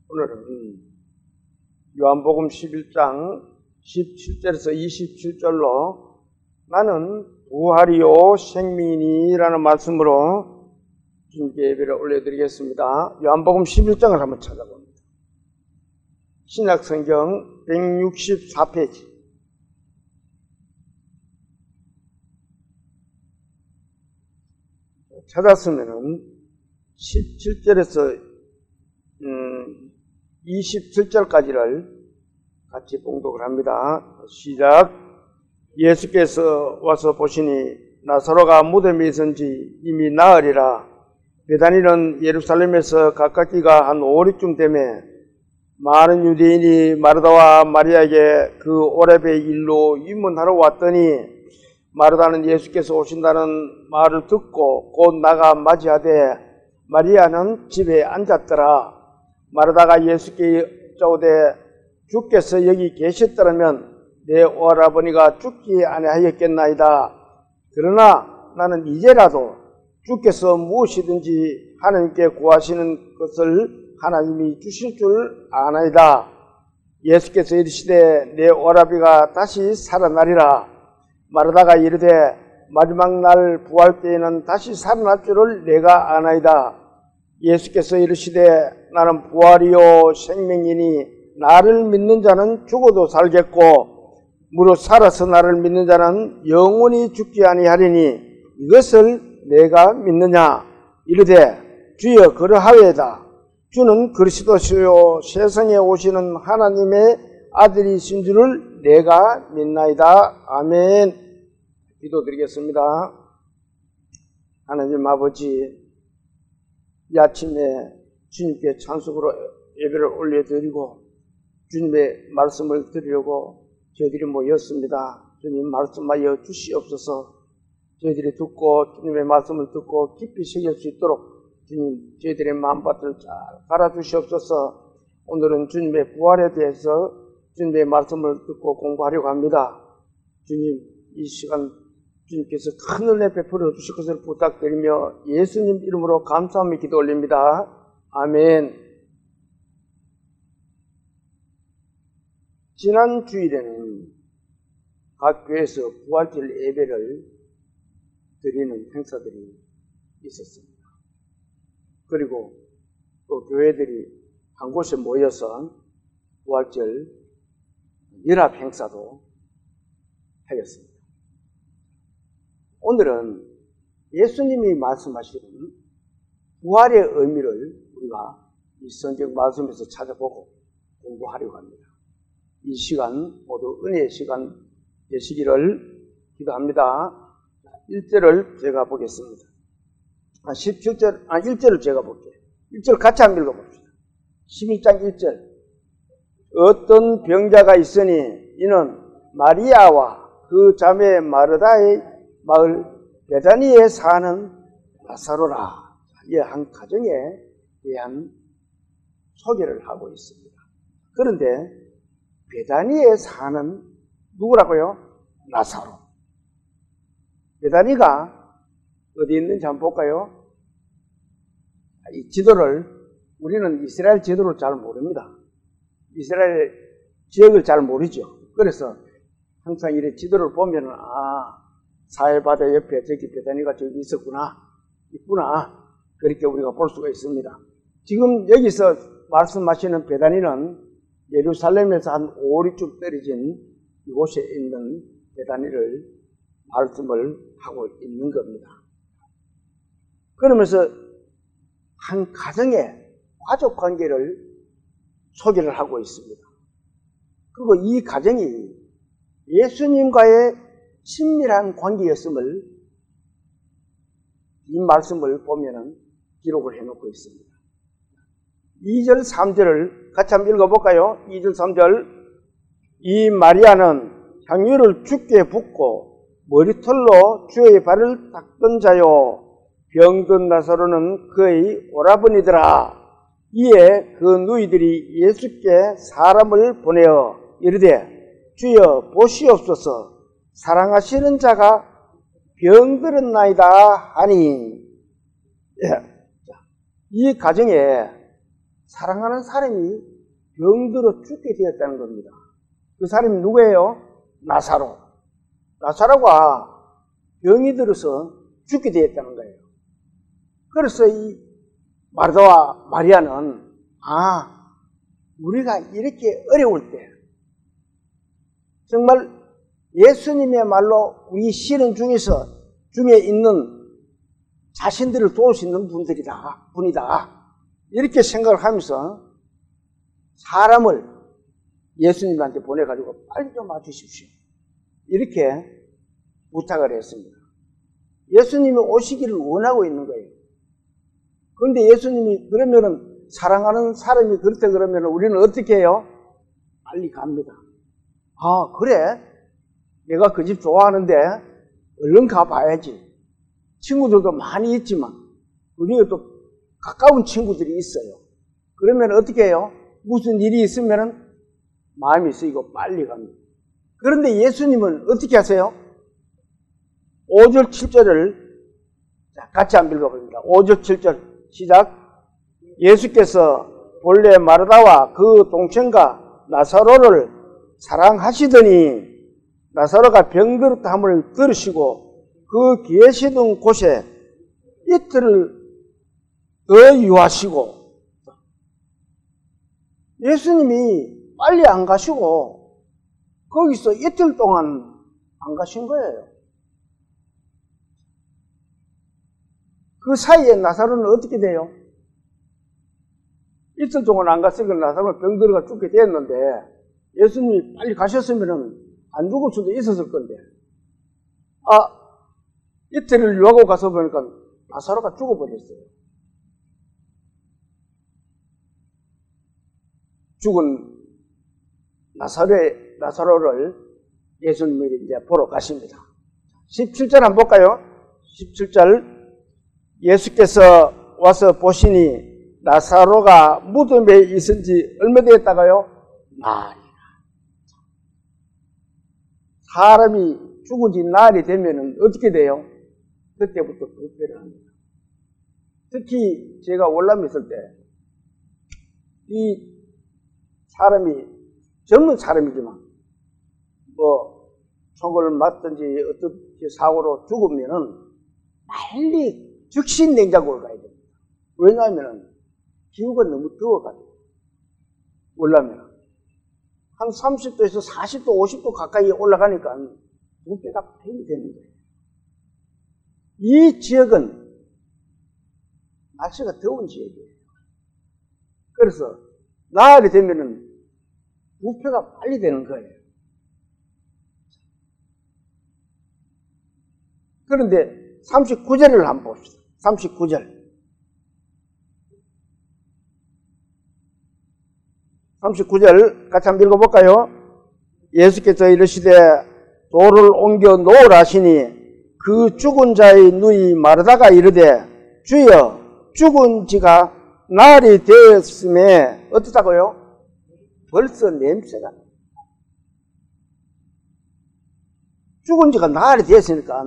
오늘은 요한복음 11장 17절에서 27절로 나는 부활이요 생명이니라는 말씀으로 주님께 예배를 올려드리겠습니다. 요한복음 11장을 한번 찾아봅니다. 신약성경 164페이지. 찾았으면은 17절에서 27절까지를 같이 봉독을 합니다. 시작. 예수께서 와서 보시니 나사로가 무덤에 있은지 이미 나으리라. 베다니는 예루살렘에서 가깝기가 한 5리쯤 되매 많은 유대인이 마르다와 마리아에게 그 오렙의 일로 입문하러 왔더니 마르다는 예수께서 오신다는 말을 듣고 곧 나가 맞이하되 마리아는 집에 앉았더라. 마르다가 예수께 여짜오되 주께서 여기 계셨더라면 내 오라버니가 죽지 아니하였겠나이다. 그러나 나는 이제라도 주께서 무엇이든지 하나님께 구하시는 것을 하나님이 주실 줄 아나이다. 예수께서 이르시되 내 오라비가 다시 살아나리라. 마르다가 이르되 마지막 날 부활 때에는 다시 살아날 줄을 내가 아나이다. 예수께서 이르시되 나는 부활이요 생명이니 나를 믿는 자는 죽어도 살겠고 무릇 살아서 나를 믿는 자는 영원히 죽지 아니하리니 이것을 내가 믿느냐. 이르되 주여 그러하외다. 주는 그리스도시요 세상에 오시는 하나님의 아들이신 줄을 내가 믿나이다. 아멘. 기도드리겠습니다. 하나님 아버지, 이 아침에 주님께 찬송으로 예배를 올려드리고 주님의 말씀을 드리려고 저희들이 모였습니다. 주님 말씀하여 주시옵소서. 저희들이 듣고 주님의 말씀을 듣고 깊이 새길 수 있도록 주님 저희들의 마음밭을 잘 갈아주시옵소서. 오늘은 주님의 부활에 대해서 주님의 말씀을 듣고 공부하려고 합니다. 주님 이 시간 주님께서 큰 은혜 베풀어 주실 것을 부탁드리며 예수님 이름으로 감사하며 기도 올립니다. 아멘. 지난 주일에는 각 교회에서 부활절 예배를 드리는 행사들이 있었습니다. 그리고 또 교회들이 한 곳에 모여서 부활절 연합 행사도 하였습니다. 오늘은 예수님이 말씀하시는 부활의 의미를 우리가 이 성경 말씀에서 찾아보고 공부하려고 합니다. 이 시간 모두 은혜의 시간 되시기를 기도합니다. 1절을 제가 보겠습니다. 1절을 제가 볼게요. 1절 같이 한번 읽어봅시다. 12장 1절. 어떤 병자가 있으니 이는 마리아와 그 자매 마르다의 마을 베다니에 사는 나사로라. 이 한 가정에 대한 소개를 하고 있습니다. 그런데 베다니에 사는 누구라고요? 나사로. 베다니가 어디 있는지 한번 볼까요? 이 지도를 우리는 이스라엘 지도를 잘 모릅니다. 이스라엘 지역을 잘 모르죠. 그래서 항상 이렇게 지도를 보면은 사해바다 옆에 저기 베다니가 저기 있구나. 그렇게 우리가 볼 수가 있습니다. 지금 여기서 말씀하시는 베다니는 예루살렘에서 한 5리쯤 떨어진 이곳에 있는 베다니를 말씀을 하고 있는 겁니다. 그러면서 한 가정의 가족 관계를 소개를 하고 있습니다. 그리고 이 가정이 예수님과의 친밀한 관계였음을 이 말씀을 보면은 기록을 해놓고 있습니다. 2절, 3절을 같이 한번 읽어볼까요? 2절, 3절. 이 마리아는 향유를 주께 붓고 머리털로 주의 발을 닦던 자요. 병든 나사로는 그의 오라버니더라. 이에 그 누이들이 예수께 사람을 보내어 이르되 주여 보시옵소서. 사랑하시는 자가 병들었나이다 하니. 이 가정에 사랑하는 사람이 병들어 죽게 되었다는 겁니다. 그 사람이 누구예요? 나사로. 나사로가 병이 들어서 죽게 되었다는 거예요. 그래서 이 마르다와 마리아는 우리가 이렇게 어려울 때 정말 예수님의 말로 우리 신앙 중에 있는 자신들을 도울 수 있는 분이다. 이렇게 생각을 하면서 사람을 예수님한테 보내가지고 빨리 좀 와주십시오. 이렇게 부탁을 했습니다. 예수님이 오시기를 원하고 있는 거예요. 그런데 예수님이 그러면은 사랑하는 사람이 그렇다 그러면 우리는 어떻게 해요? 빨리 갑니다. 그래? 내가 그 집 좋아하는데 얼른 가봐야지. 친구들도 많이 있지만 우리가 또 가까운 친구들이 있어요. 그러면 어떻게 해요? 무슨 일이 있으면 마음이 쓰이고 빨리 갑니다. 그런데 예수님은 어떻게 하세요? 5절 7절을 같이 한번 읽어봅니다. 5절 7절 시작. 예수께서 본래 마르다와 그 동생과 나사로를 사랑하시더니 나사로가 병들었다함을 들으시고 그 계시던 곳에 이틀을 더 유하시고, 예수님이 빨리 안 가시고 거기서 이틀 동안 안 가신 거예요. 그 사이에 나사로는 어떻게 돼요? 이틀 동안 안 갔으니까 나사로는 병들어가 죽게 되었는데 예수님이 빨리 가셨으면 안 죽을 수도 있었을 건데 이틀을 유하고 가서 보니까 나사로가 죽어버렸어요. 죽은 나사로를 예수님이 이제 보러 가십니다. 17절 한번 볼까요? 17절 예수께서 와서 보시니 나사로가 무덤에 있은 지 얼마 되었다가요? 날이라. 사람이 죽은 지 날이 되면은 어떻게 돼요? 그때부터 부패를 합니다. 특히 제가 월남에 있을 때 이 사람이 젊은 사람이지만 총을 맞든지 어떻게 사고로 죽으면은 빨리 즉시 냉장고를 가야 됩니다. 왜냐하면 기후가 너무 더워가지고 월남에는 한 30도에서 40도, 50도 가까이 올라가니까 부패가 팽이 되는 거예요. 이 지역은 날씨가 더운 지역이에요. 그래서 나흘이 되면은 부패가 빨리 되는 거예요. 그런데 39절을 한번 봅시다. 39절. 39절 같이 한번 읽어볼까요? 예수께서 이르시되 돌을 옮겨 놓으라 하시니 그 죽은 자의 누이 마르다가 이르되 주여 죽은 지가 날이 되었음에 어떻다고요? 벌써 냄새가 나. 죽은 지가 날이 되었으니까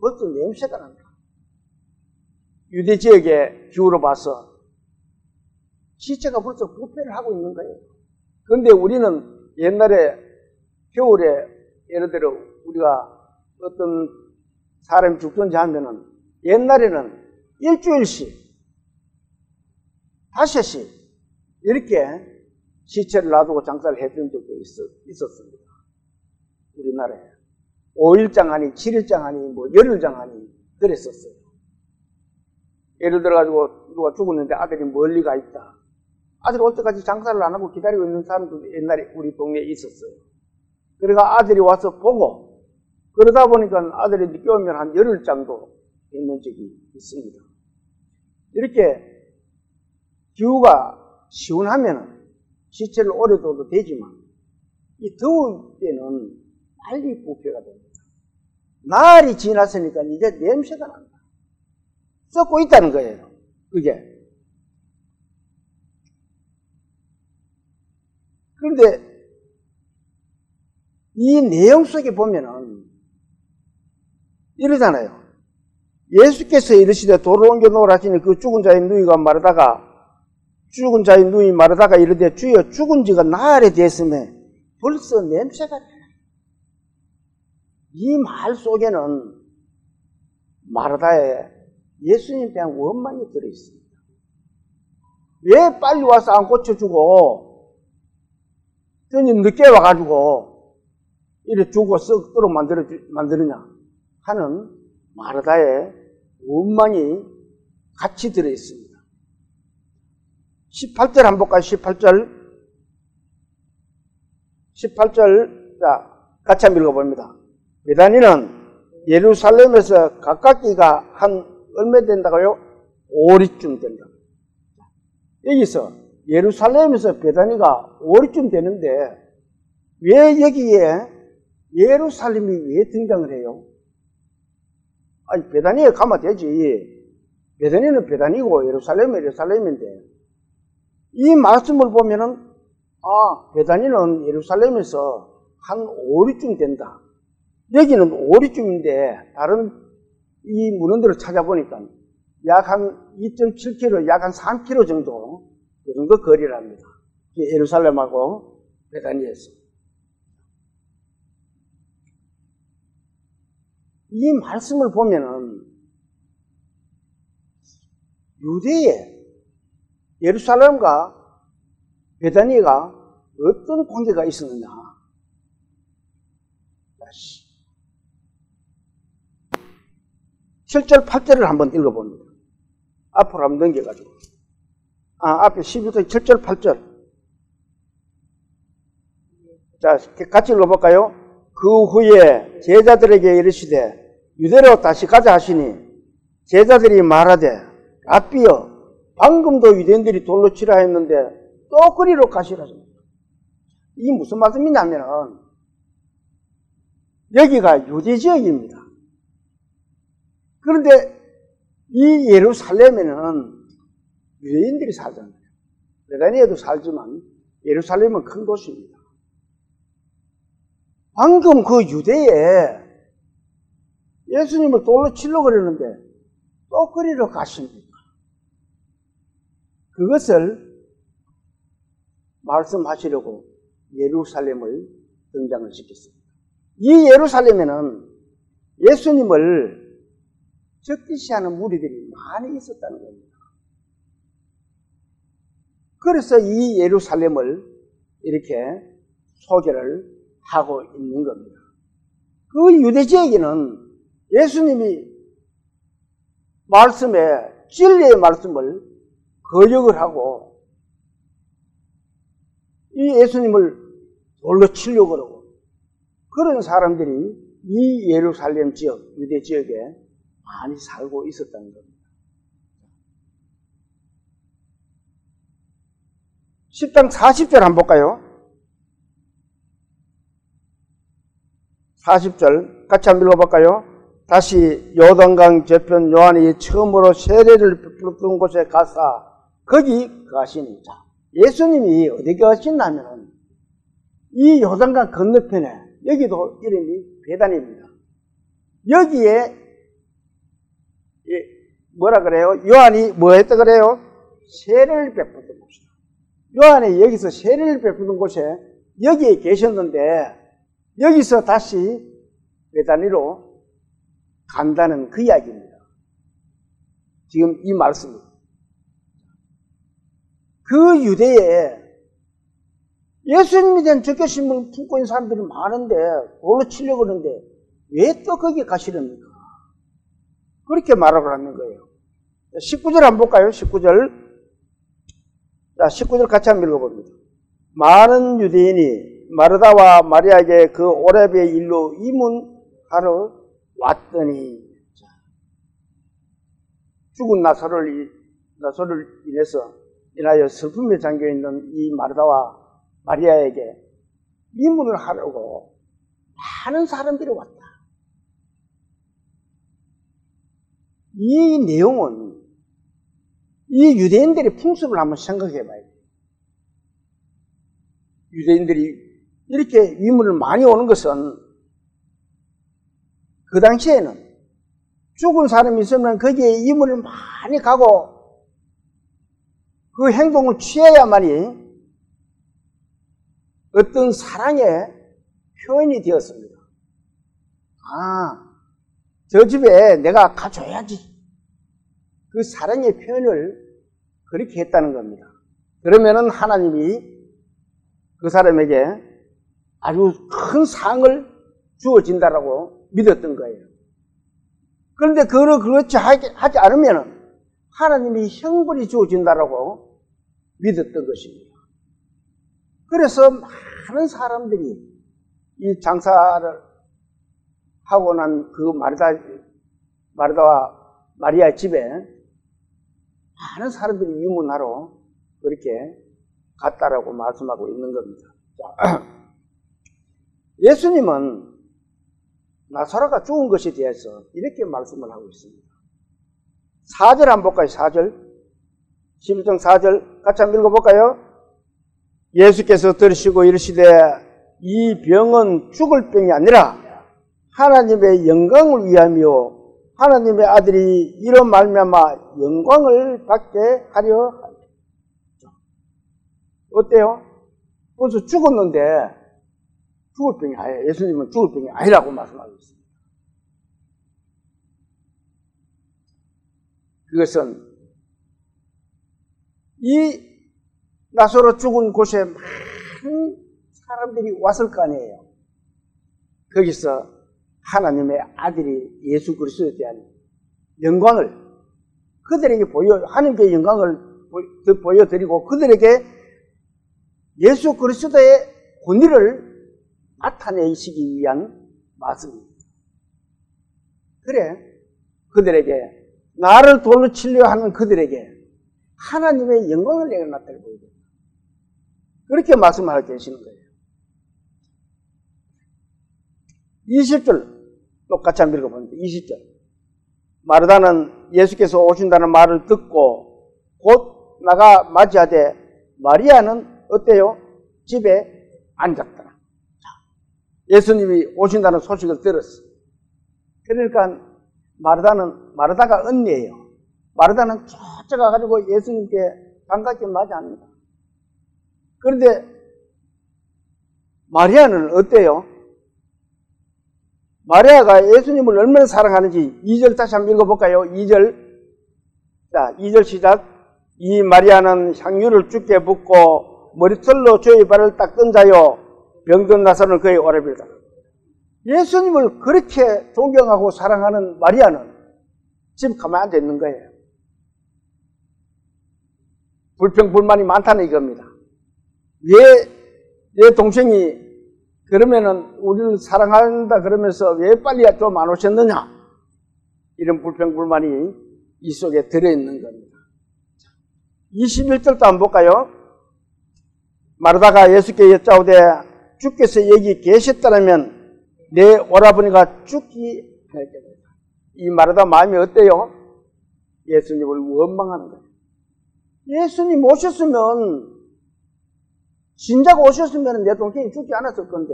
벌써 냄새가 난다. 유대 지역의 기후로 봐서 시체가 벌써 부패를 하고 있는 거예요. 그런데 우리는 옛날에 겨울에 예를 들어 우리가 어떤 사람이 죽든지 하면은 옛날에는 일주일씩 5씩 이렇게 시체를 놔두고 장사를 했던 적도 있었습니다. 우리나라에 5일장 하니 7일장 하니 열흘장 하니 그랬었어요. 예를 들어가지고 누가 죽었는데 아들이 멀리 가 있다. 아들이 올 때까지 장사를 안 하고 기다리고 있는 사람도 옛날에 우리 동네에 있었어요. 그러니까 아들이 와서 보고 그러다 보니까 아들이 늦게 오면 한 열흘 정도 있는 적이 있습니다. 이렇게 기후가 시원하면 시체를 오래 둬도 되지만 이 더울 때는 빨리 부패가 됩니다. 날이 지났으니까 이제 냄새가 난다. 썩고 있다는 거예요. 그게. 그런데 이 내용 속에 보면은 이러잖아요. 예수께서 이르시되 돌을 옮겨 놓으라 하시니 그 죽은 자의 누이가 마르다가 죽은 자의 누이 마르다가 이르되 주여 죽은 지가 나흘이 됐으며 벌써 냄새가 나요. 이 말 속에는 마르다에 예수님에 대한 원망이 들어있습니다. 왜 빨리 와서 안 고쳐주고 저는 늦게 와가지고 이래 죽고 썩도록 만드느냐 하는 마르다의 원망이 같이 들어있습니다. 18절 한번 볼까요? 18절 자 같이 한번 읽어봅니다. 베다니는 예루살렘에서 가깝기가 한 얼마 된다고요? 5리쯤 된다. 여기서 예루살렘에서 베다니가 5리쯤 되는데 왜 여기에 예루살렘이 왜 등장을 해요? 아니 베다니에 가면 되지. 베다니는 베다니고 예루살렘은 예루살렘인데 이 말씀을 보면은 베다니는 예루살렘에서 한 5리쯤 된다. 여기는 5리쯤인데 다른 이 문헌들을 찾아보니까 약 한 2.7km, 약 한 3km 정도 그 정도 거리랍니다. 예루살렘하고 베다니에서. 이 말씀을 보면은 유대에 예루살렘과 베다니가 어떤 관계가 있었느냐. 7절, 8절을 한번 읽어봅니다. 앞으로 한번 넘겨가지고. 앞에 12절, 7절, 8절. 자, 같이 읽어볼까요? 그 후에 제자들에게 이르시되 유대로 다시 가자 하시니 제자들이 말하되 라삐여 방금도 유대인들이 돌로 치라 했는데 또 그리로 가시라. 이게 무슨 말씀이냐면은 여기가 유대 지역입니다. 그런데 이 예루살렘에는 유대인들이 살잖아요. 베다니에도 살지만 예루살렘은 큰 도시입니다. 방금 그 유대에 예수님을 돌로 치려고 그러는데 또 그리로 가십니다. 그것을 말씀하시려고 예루살렘을 등장을 시켰습니다. 이 예루살렘에는 예수님을 적대시하는 무리들이 많이 있었다는 겁니다. 그래서 이 예루살렘을 이렇게 소개를 하고 있는 겁니다. 그 유대 지역에는 예수님이 말씀에 진리의 말씀을 거역을 하고 이 예수님을 돌로 치려고 그러고 그런 사람들이 이 예루살렘 지역, 유대 지역에 많이 살고 있었다는 겁니다. 10장 40절 한번 볼까요? 40절 같이 한번 읽어볼까요? 다시 요단강 저편 요한이 처음으로 세례를 베풀었던 곳에 가사 거기 가시니 자, 예수님이 어디 가시냐면 이 요단강 건너편에 여기도 이름이 베다니입니다. 여기에 뭐라 그래요? 요한이 뭐 했다 그래요? 세례를 베풀던 곳이다. 요한이 여기서 세례를 베푸는 곳에 여기에 계셨는데 여기서 다시 베다니로 간다는 그 이야기입니다. 지금 이 말씀이. 그 유대에 예수님에 대한 적개심을 품고 있는 사람들이 많은데 돌로 치려고 하는데 왜 또 거기에 가시렵니까? 그렇게 말하고 하는 거예요. 19절 한번 볼까요? 19절. 자, 19절 같이 한번 읽어봅니다. 많은 유대인이 마르다와 마리아에게 그 오렙의 일로 이문하러 왔더니 죽은 나사로를 인하여 슬픔에 잠겨있는 이 마르다와 마리아에게 이문을 하려고 많은 사람들이 왔다. 이 내용은 이 유대인들의 풍습을 한번 생각해 봐야 돼요. 유대인들이 이렇게 위문을 많이 오는 것은 그 당시에는 죽은 사람이 있으면 거기에 위문을 많이 가고 그 행동을 취해야만이 어떤 사랑의 표현이 되었습니다. 아, 저 집에 내가 가줘야지. 그 사랑의 표현을 그렇게 했다는 겁니다. 그러면은 하나님이 그 사람에게 아주 큰 상을 주어진다라고 믿었던 거예요. 그런데 그렇지 하지 않으면은 하나님이 형벌이 주어진다라고 믿었던 것입니다. 그래서 많은 사람들이 이 장사를 하고 난 그 마르다와 마리아의 집에 많은 사람들이 유문하러 그렇게 갔다라고 말씀하고 있는 겁니다. 자, 예수님은 나사로가 죽은 것에 대해서 이렇게 말씀을 하고 있습니다. 4절 한번 볼까요? 4절. 11장 4절 같이 한번 읽어볼까요? 예수께서 들으시고 이르시되 이 병은 죽을 병이 아니라 하나님의 영광을 위함이요 하나님의 아들이 이로 말미암아 영광을 받게 하려 합니다. 어때요? 벌써 죽었는데 죽을 병이 아니에요. 예수님은 죽을 병이 아니라고 말씀하고 있습니다. 그것은 이 나사로 죽은 곳에 많은 사람들이 왔을 거 아니에요. 거기서 하나님의 아들이 예수 그리스도에 대한 영광을 그들에게 하나님의 영광을 보여드리고 그들에게 예수 그리스도의 권위를 나타내시기 위한 말씀입니다. 그래, 그들에게 나를 돌로 치려 하는 그들에게 하나님의 영광을 내가 나타내 보여줍니다. 그렇게 말씀하고 계시는 거예요. 20절 똑같이 한번 읽어보는데 20절 마르다는 예수께서 오신다는 말을 듣고 곧 나가 맞이하되 마리아는 어때요? 집에 앉았더라. 예수님이 오신다는 소식을 들었어. 그러니까 마르다가 언니예요. 마르다는 쫓아가가지고 예수님께 반갑게 맞이합니다. 그런데 마리아는 어때요? 마리아가 예수님을 얼마나 사랑하는지 2절 다시 한번 읽어볼까요? 2절. 자, 2절 시작. 이 마리아는 향유를 주께 붓고 머리털로 주의 발을 닦은 자요 병든 나사로를 그의 오라비다. 예수님을 그렇게 존경하고 사랑하는 마리아는 지금 가만히 앉아 있는 거예요. 불평불만이 많다는 이겁니다. 왜 내 동생이 그러면은 우리를 사랑한다 그러면서 왜 빨리 좀 안 오셨느냐? 이런 불평불만이 이 속에 들어있는 겁니다. 21절도 한번 볼까요? 마르다가 예수께 여짜오되 주께서 여기 계셨다면 내 오라버니가 죽기 하였겠다. 이 마르다 마음이 어때요? 예수님을 원망하는 거예요. 예수님 오셨으면 진작 오셨으면 내 동생이 죽지 않았을 건데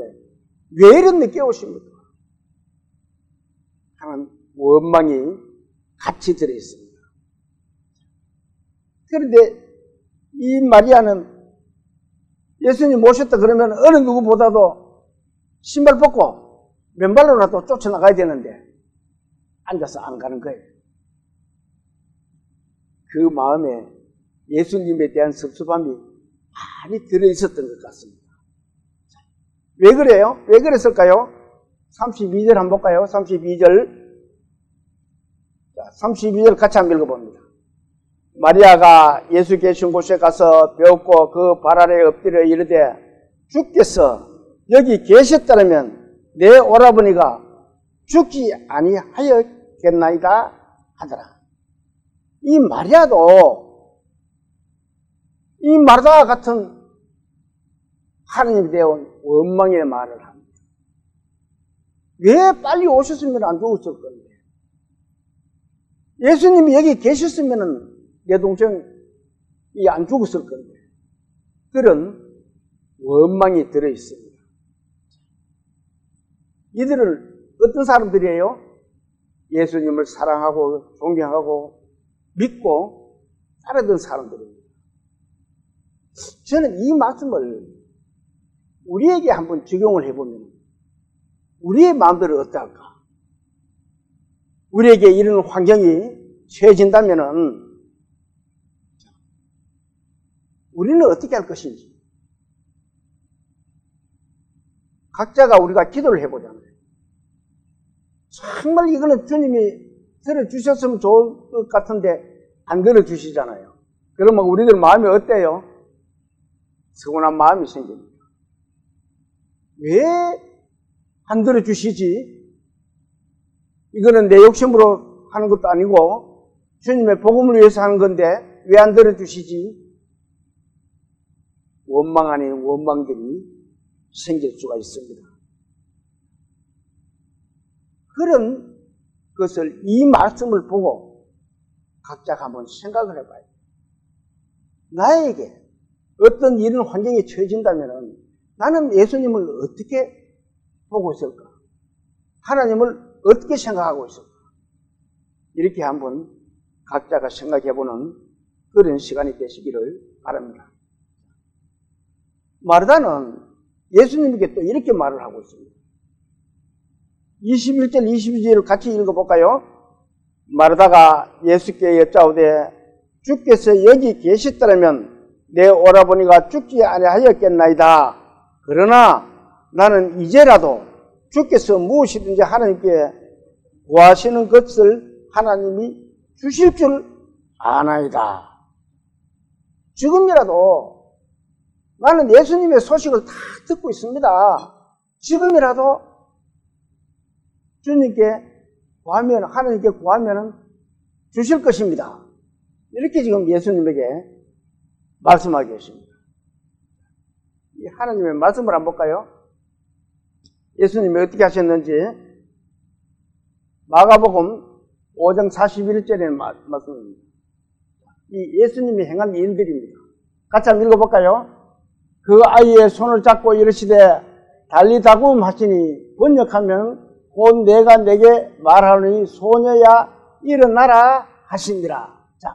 왜 이런 늦게 오십니까? 하는 원망이 같이 들어있습니다. 그런데 이 마리아는 예수님 오셨다 그러면 어느 누구보다도 신발 벗고 맨발로라도 쫓아나가야 되는데 앉아서 안 가는 거예요. 그 마음에 예수님에 대한 섭섭함이 많이 들어있었던 것 같습니다. 왜 그래요? 왜 그랬을까요? 32절 한번 볼까요? 32절. 자, 32절 같이 한번 읽어봅니다. 마리아가 예수 계신 곳에 가서 배웠고 그 발 아래에 엎드려 이르되 주께서 여기 계셨다면 내 오라버니가 죽지 아니하였겠나이다 하더라. 이 마리아도 이 마르다와 같은 하나님에 대한 원망의 말을 합니다. 왜 빨리 오셨으면 안 죽었을 건데? 예수님이 여기 계셨으면 내 동생이 안 죽었을 건데. 그런 원망이 들어있습니다. 이들은 어떤 사람들이에요? 예수님을 사랑하고 존경하고 믿고 따르던 사람들입니다. 저는 이 말씀을 우리에게 한번 적용을 해보면 우리의 마음대로 어떨까? 우리에게 이런 환경이 처해진다면은 우리는 어떻게 할 것인지 각자가 우리가 기도를 해보자고요. 정말 이거는 주님이 들어주셨으면 좋을 것 같은데 안 들어주시잖아요. 그러면 우리들 마음이 어때요? 서운한 마음이 생깁니다. 왜 안 들어주시지? 이거는 내 욕심으로 하는 것도 아니고 주님의 복음을 위해서 하는 건데 왜 안 들어주시지? 원망 아닌 원망들이 생길 수가 있습니다. 그런 것을 이 말씀을 보고 각자가 한번 생각을 해봐요. 나에게 어떤 이런 환경에 처해진다면 나는 예수님을 어떻게 보고 있을까? 하나님을 어떻게 생각하고 있을까? 이렇게 한번 각자가 생각해보는 그런 시간이 되시기를 바랍니다. 마르다는 예수님에게 또 이렇게 말을 하고 있습니다. 21절, 22절을 같이 읽어볼까요? 마르다가 예수께 여짜오되 주께서 여기 계셨더라면 내 오라버니가 죽지 아니하였겠나이다. 그러나 나는 이제라도 주께서 무엇이든지 하나님께 구하시는 것을 하나님이 주실 줄 아나이다. 지금이라도 나는 예수님의 소식을 다 듣고 있습니다. 지금이라도 주님께 구하면, 하나님께 구하면 주실 것입니다. 이렇게 지금 예수님에게 말씀하고 계십니다. 이 하나님의 말씀을 한번 볼까요? 예수님이 어떻게 하셨는지 마가복음 5장 41절의 말씀입니다. 이 예수님이 행한 일들입니다. 같이 한번 읽어볼까요? 그 아이의 손을 잡고 이르시되 달리다굼 하시니 번역하면 곧 내가 내게 말하노니 소녀야 일어나라 하시니라. 자,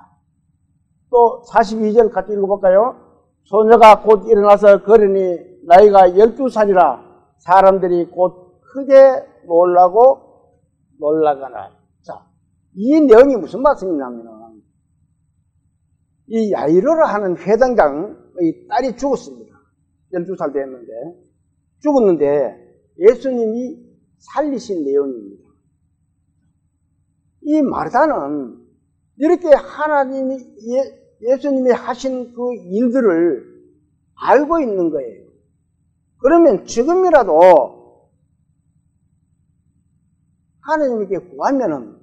또 42절 같이 읽어볼까요? 소녀가 곧 일어나서 걸으니 나이가 12살이라 사람들이 곧 크게 놀라가나. 자, 이 내용이 무슨 말씀이냐면 이 야이로를 하는 회당장의 딸이 죽었습니다. 12살 됐는데 죽었는데 예수님이 살리신 내용입니다. 이 마르다는 이렇게 하나님이 예수님이 하신 그 일들을 알고 있는 거예요. 그러면 지금이라도 하나님에게 구하면은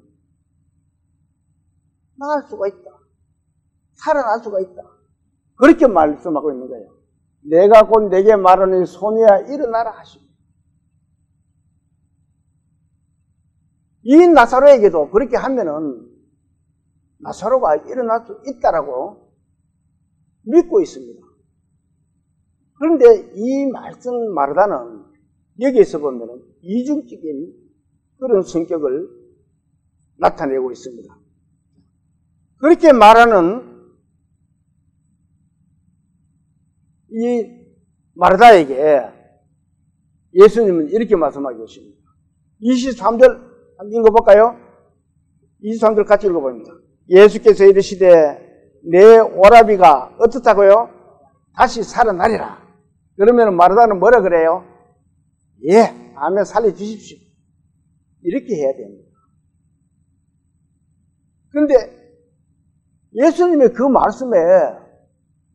나을 수가 있다. 살아날 수가 있다. 그렇게 말씀하고 있는 거예요. 내가 곧 내게 말하는 소녀야 일어나라 하십니다. 이 나사로에게도 그렇게 하면은 나사로가 일어날 수 있다라고 믿고 있습니다. 그런데 이 말씀 마르다는 여기에서 보면 이중적인 그런 성격을 나타내고 있습니다. 그렇게 말하는 이 마르다에게 예수님은 이렇게 말씀하고 계십니다. 23절 한번 읽어볼까요? 23절 같이 읽어봅니다. 예수께서 이르시되 내 오라비가 어떻다고요? 다시 살아나리라. 그러면 마르다는 뭐라 그래요? 예, 아멘, 살려주십시오. 이렇게 해야 됩니다. 그런데 예수님의 그 말씀에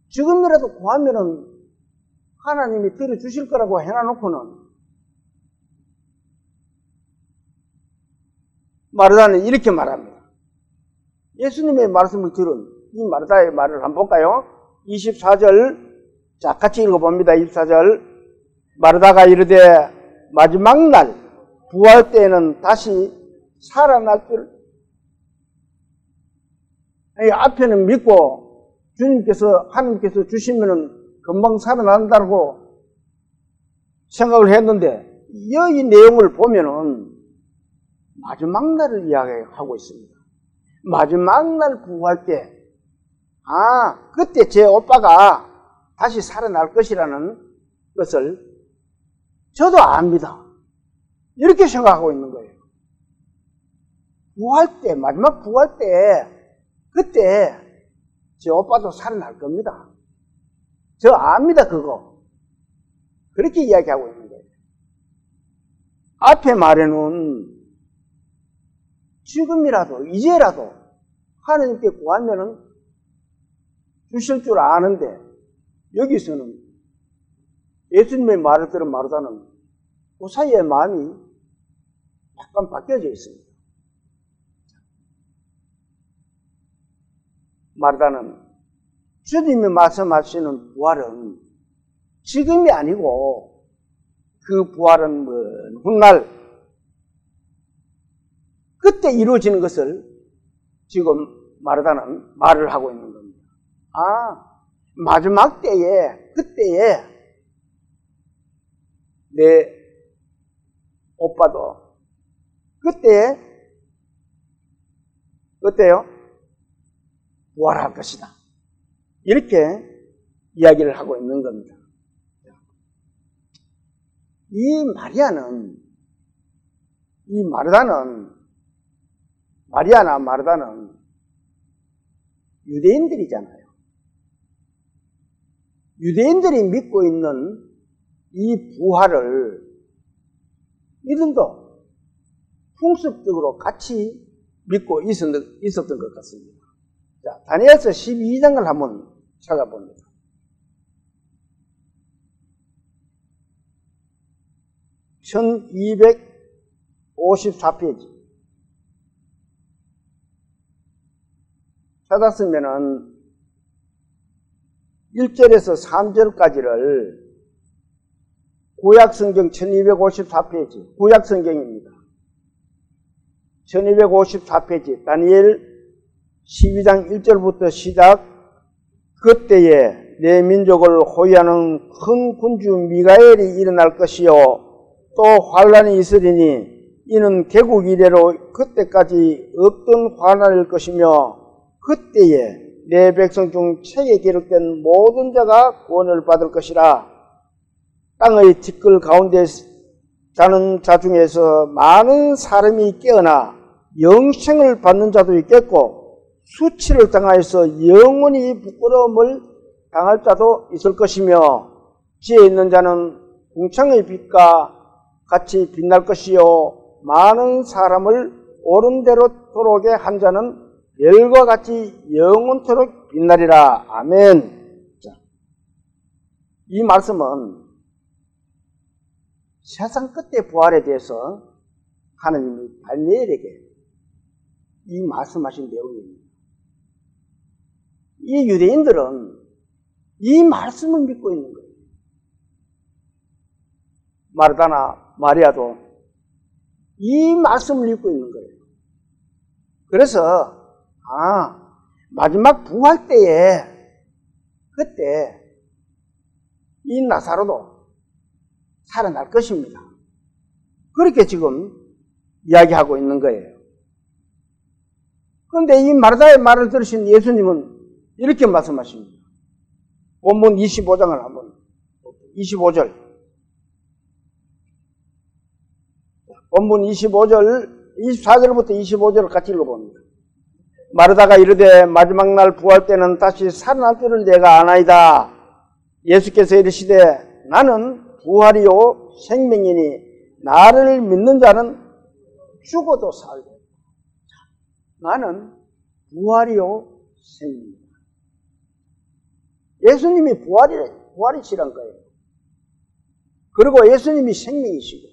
지금이라도 구하면은 하나님이 들어주실 거라고 해놔놓고는 마르다는 이렇게 말합니다. 예수님의 말씀을 들은 이 마르다의 말을 한번 볼까요? 24절, 자, 같이 읽어봅니다. 24절. 마르다가 이르되 마지막 날 부활 때에는 다시 살아날 줄. 앞에는 믿고 주님께서, 하나님께서 주시면은 금방 살아난다고 생각을 했는데 이 내용을 보면은 마지막 날을 이야기하고 있습니다. 마지막 날 부활 때, 그때 제 오빠가 다시 살아날 것이라는 것을 저도 압니다. 이렇게 생각하고 있는 거예요. 부활 때, 마지막 부활 때, 그때 제 오빠도 살아날 겁니다. 저 압니다, 그거. 그렇게 이야기하고 있는 거예요. 앞에 말에는 지금이라도, 이제라도 하나님께 구하면은 주실 줄 아는데, 여기서는 예수님의 말을 들은 마르다는 그 사이에 마음이 약간 바뀌어져 있습니다. 마르다는 주님이 말씀하시는 부활은 지금이 아니고 그 부활은 먼 훗날 그때 이루어지는 것을 지금 마르다는 말을 하고 있는 겁니다. 마지막 때에, 그때에 내 오빠도 그때에 어때요? 부활할 것이다. 이렇게 이야기를 하고 있는 겁니다. 이 마리아나 마르다는 유대인들이잖아요. 유대인들이 믿고 있는 이 부활을 이들도 풍습적으로 같이 믿고 있었던 것 같습니다. 자, 다니엘서 12장을 한번 찾아봅니다. (1254페이지) 찾았으면은 1절에서 3절까지를 구약성경 1254페이지, 구약성경입니다. 1254페이지, 다니엘 12장 1절부터 시작. 그때에 내 민족을 호위하는 큰 군주 미가엘이 일어날 것이요 또 환란이 있으리니 이는 개국 이래로 그때까지 없던 환란일 것이며 그때에 내 백성 중 책에 기록된 모든 자가 구원을 받을 것이라. 땅의 티끌 가운데 자는 자 중에서 많은 사람이 깨어나 영생을 받는 자도 있겠고 수치를 당하여서 영원히 부끄러움을 당할 자도 있을 것이며 지혜 있는 자는 궁창의 빛과 같이 빛날 것이요 많은 사람을 옳은 대로 돌아오게 한 자는 별과 같이 영원토록 빛나리라. 아멘. 자, 이 말씀은 세상 끝의 부활에 대해서 하나님이 다니엘에게 이 말씀하신 내용입니다. 이 유대인들은 이 말씀을 믿고 있는 거예요. 마르다나 마리아도 이 말씀을 믿고 있는 거예요. 그래서 마지막 부활 때에 그때 이 나사로도 살아날 것입니다. 그렇게 지금 이야기하고 있는 거예요. 그런데 이 마르다의 말을 들으신 예수님은 이렇게 말씀하십니다. 본문 25장을 한번 25절 본문 25절 24절부터 25절을 같이 읽어봅니다. 마르다가 이르되 마지막 날 부활 때는 다시 살아날 줄을 내가 아나이다. 예수께서 이르시되 나는 부활이요 생명이니 나를 믿는 자는 죽어도 살고. 나는 부활이요 생명이다. 예수님이 부활이시란 거예요. 그리고 예수님이 생명이시고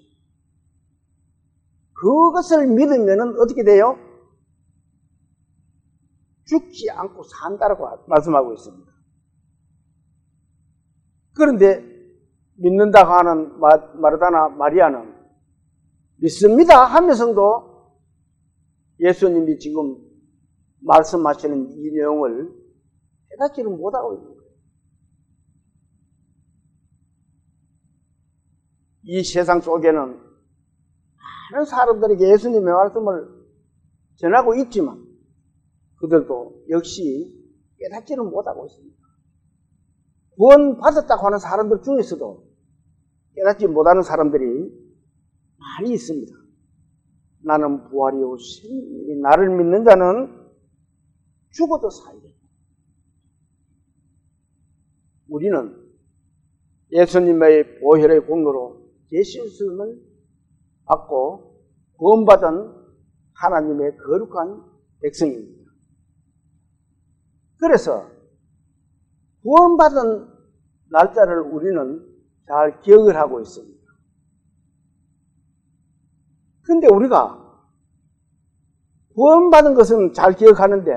그것을 믿으면 어떻게 돼요? 죽지 않고 산다라고 말씀하고 있습니다. 그런데 믿는다고 하는 마르다나 마리아는 믿습니다 하면서도 예수님이 지금 말씀하시는 이 내용을 깨닫지를 못하고 있는 거예요. 이 세상 속에는 많은 사람들에게 예수님의 말씀을 전하고 있지만 그들도 역시 깨닫지를 못하고 있습니다. 구원받았다고 하는 사람들 중에서도 깨닫지 못하는 사람들이 많이 있습니다. 나는 부활이요 생명이 나를 믿는 자는 죽어도 살리라. 우리는 예수님의 보혈의 공로로 죄씻음을 받고 구원받은 하나님의 거룩한 백성입니다. 그래서 구원받은 날짜를 우리는 잘 기억을 하고 있습니다. 그런데 우리가 구원받은 것은 잘 기억하는데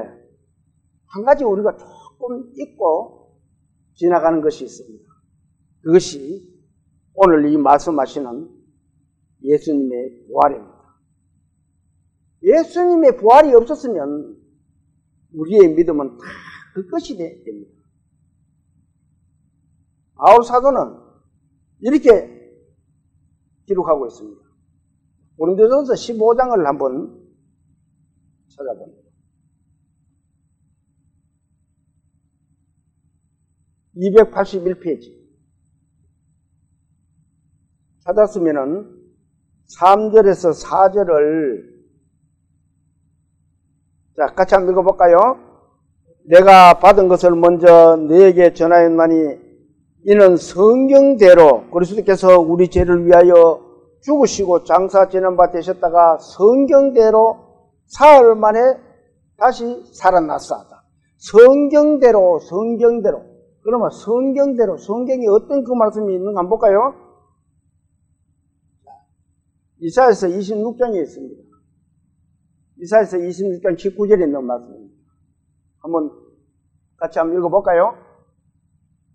한 가지 우리가 조금 잊고 지나가는 것이 있습니다. 그것이 오늘 이 말씀하시는 예수님의 부활입니다. 예수님의 부활이 없었으면 우리의 믿음은 다 그것이 됩니다. 바울 사도는 이렇게 기록하고 있습니다. 고린도전서 15장을 한번 찾아봅니다. 281페이지 찾았으면은 3절에서 4절을 자, 같이 한번 읽어볼까요? 내가 받은 것을 먼저 너에게 전하였나니 이는 성경대로 그리스도께서 우리 죄를 위하여 죽으시고 장사 지낸 바 되셨다가 성경대로 사흘 만에 다시 살아났사다. 성경대로. 그러면 성경대로, 성경에 어떤 그 말씀이 있는가 한번 볼까요? 이사야서 26장에 있습니다. 이사야서 26장 19절에 있는 말씀입니다. 한번 같이 한번 읽어볼까요?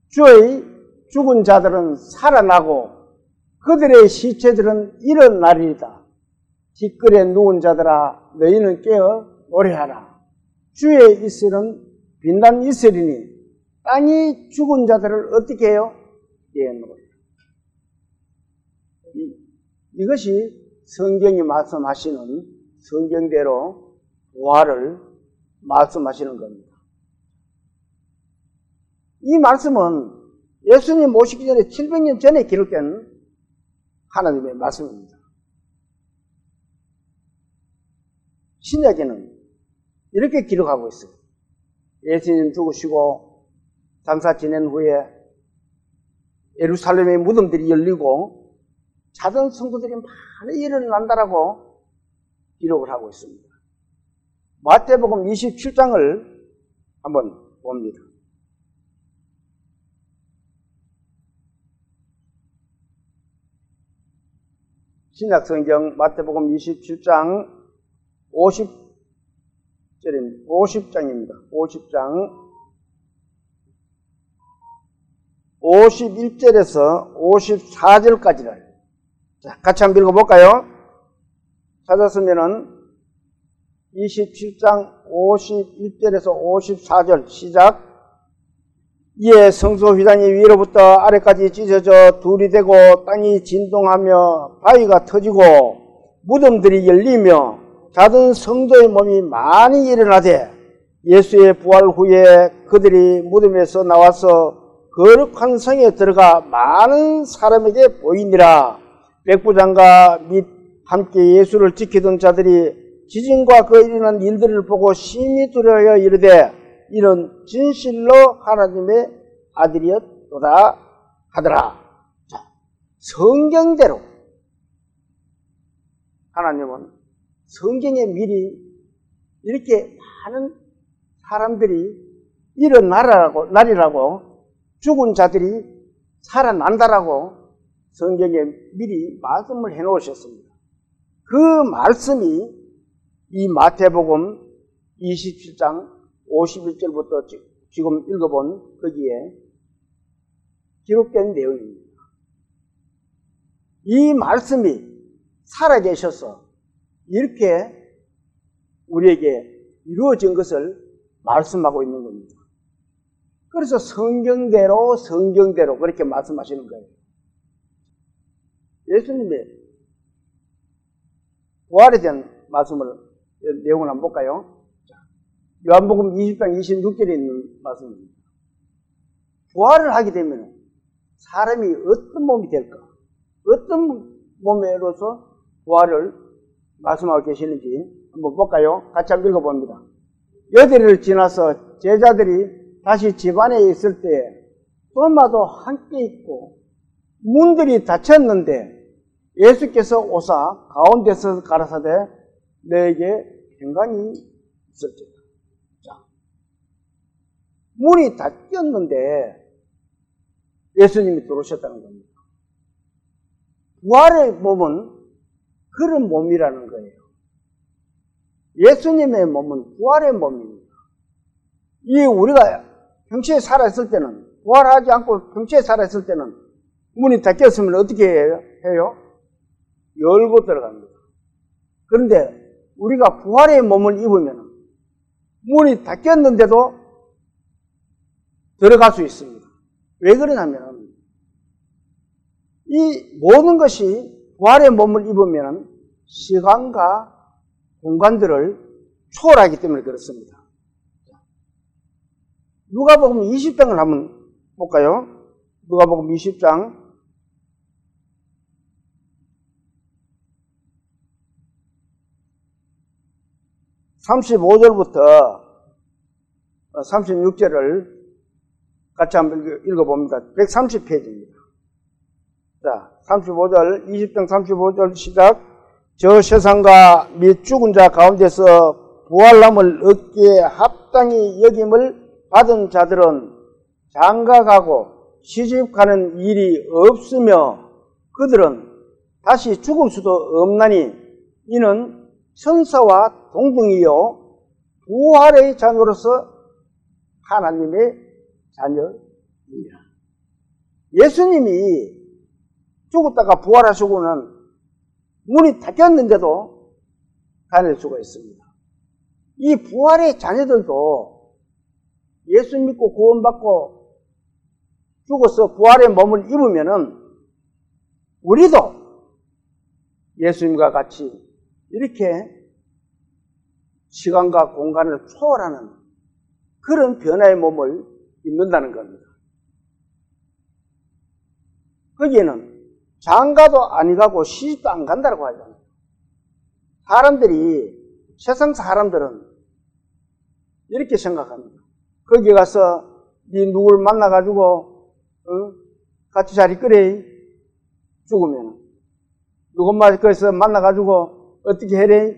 주의 죽은 자들은 살아나고 그들의 시체들은 일어나리이다. 뒷뜰에 누운 자들아 너희는 깨어 노래하라. 주의 이슬은 빛난 이슬이니 땅이 죽은 자들을 어떻게 해요? 깨어 노래하라. 이것이 성경이 말씀하시는 성경대로 부활을 말씀하시는 겁니다. 이 말씀은 예수님 오시기 전에 700년 전에 기록된 하나님의 말씀입니다. 신약에는 이렇게 기록하고 있어요. 예수님 죽으시고 장사 지낸 후에 예루살렘의 무덤들이 열리고 자던 성도들이 많이 일어난다라고 기록을 하고 있습니다. 마태복음 27장을 한번 봅니다. 신약성경 마태복음 27장 50장입니다. 50장 51절에서 54절까지를 자, 같이 한번 읽어볼까요? 찾았으면은 27장 51절에서 54절 시작. 이에 성소 휘장이 위로부터 아래까지 찢어져 둘이 되고 땅이 진동하며 바위가 터지고 무덤들이 열리며 자던 성도의 몸이 많이 일어나되 예수의 부활 후에 그들이 무덤에서 나와서 거룩한 성에 들어가 많은 사람에게 보이니라. 백부장과 및 함께 예수를 지키던 자들이 지진과 그 일어난 일들을 보고 심히 두려워하여 이르되 이는 진실로 하나님의 아들이었도다 하더라. 자, 성경대로 하나님은 성경에 미리 이렇게 많은 사람들이 일어나리라고 죽은 자들이 살아난다라고 성경에 미리 말씀을 해놓으셨습니다. 그 말씀이 이 마태복음 27장 51절부터 지금 읽어본 거기에 기록된 내용입니다. 이 말씀이 살아계셔서 이렇게 우리에게 이루어진 것을 말씀하고 있는 겁니다. 그래서 성경대로 그렇게 말씀하시는 거예요. 예수님의 부활에 대한 말씀을 내용을 한번 볼까요? 요한복음 20장 26절에 있는 말씀입니다. 부활을 하게 되면 사람이 어떤 몸이 될까? 어떤 몸으로서 부활을 말씀하고 계시는지 한번 볼까요? 같이 한번 읽어봅니다. 여드리를 지나서 제자들이 다시 집안에 있을 때 도마도 함께 있고 문들이 닫혔는데 예수께서 오사 가운데서 가라사대 너에게 평강이 있을지어다. 자, 문이 닫혔는데 예수님이 들어오셨다는 겁니다. 부활의 몸은 그런 몸이라는 거예요. 예수님의 몸은 부활의 몸입니다. 이 우리가 평시에 살아있을 때는, 부활하지 않고 평시에 살아있을 때는 문이 닫혔으면 어떻게 해요? 열고 들어갑니다. 그런데 우리가 부활의 몸을 입으면 문이 닫혔는데도 들어갈 수 있습니다. 왜 그러냐면 이 모든 것이 부활의 몸을 입으면 시간과 공간들을 초월하기 때문에 그렇습니다. 누가복음 20장을 한번 볼까요? 누가복음 20장 35절부터 36절을 같이 한번 읽어봅니다. 130페이지입니다. 자, 35절, 20장 35절 시작. 저 세상과 및 죽은 자 가운데서 부활함을 얻기에 합당히 여김을 받은 자들은 장가가고 시집가는 일이 없으며 그들은 다시 죽을 수도 없나니 이는 천사와 동등이요 부활의 자녀로서 하나님의 자녀입니다. 예수님이 죽었다가 부활하시고는 문이 닫혔는데도 다닐 수가 있습니다. 이 부활의 자녀들도 예수 믿고 구원받고 죽어서 부활의 몸을 입으면은 우리도 예수님과 같이 이렇게 시간과 공간을 초월하는 그런 변화의 몸을 입는다는 겁니다. 거기에는 장가도 안 가고 시집도 안 간다고 하잖아요. 세상 사람들은 이렇게 생각합니다. 거기 가서 네 누구를 만나가지고 같이 자리 끓여 죽으면 누군가 거기서 만나가지고 어떻게 해래?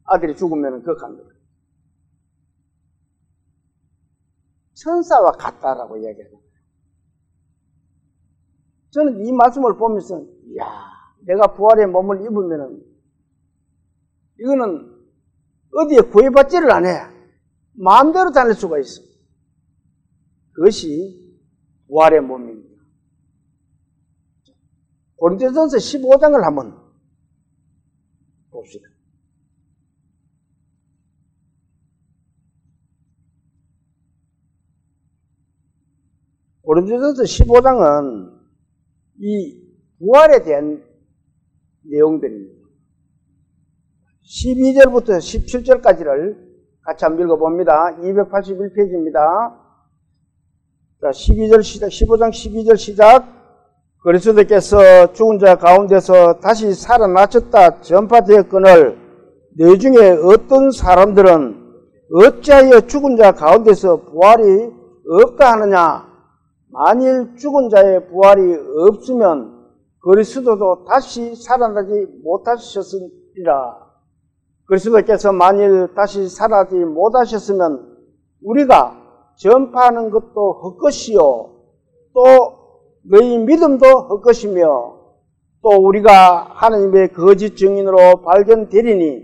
아들이 죽으면 그거 갑니다. 천사와 같다라고 이야기합니다. 저는 이 말씀을 보면서 이야, 내가 부활의 몸을 입으면은 이거는 어디에 구애받지를 않아. 마음대로 다닐 수가 있어. 그것이 부활의 몸입니다. 고린도전서 15장을 한번 봅시다. 고린도전서 15장은 이 부활에 대한 내용들입니다. 12절부터 17절까지를 같이 한번 읽어봅니다. 281페이지입니다. 자, 12절 시작, 15장 12절 시작. 그리스도께서 죽은 자 가운데서 다시 살아나셨다 전파되었거늘 너희 중에 어떤 사람들은 어찌하여 죽은 자 가운데서 부활이 없다 하느냐. 만일 죽은 자의 부활이 없으면 그리스도도 다시 살아나지 못하셨으리라. 그리스도께서 만일 다시 살아나지 못하셨으면 우리가 전파하는 것도 헛것이요 또 너희 믿음도 헛것이며 또 우리가 하나님의 거짓 증인으로 발견되리니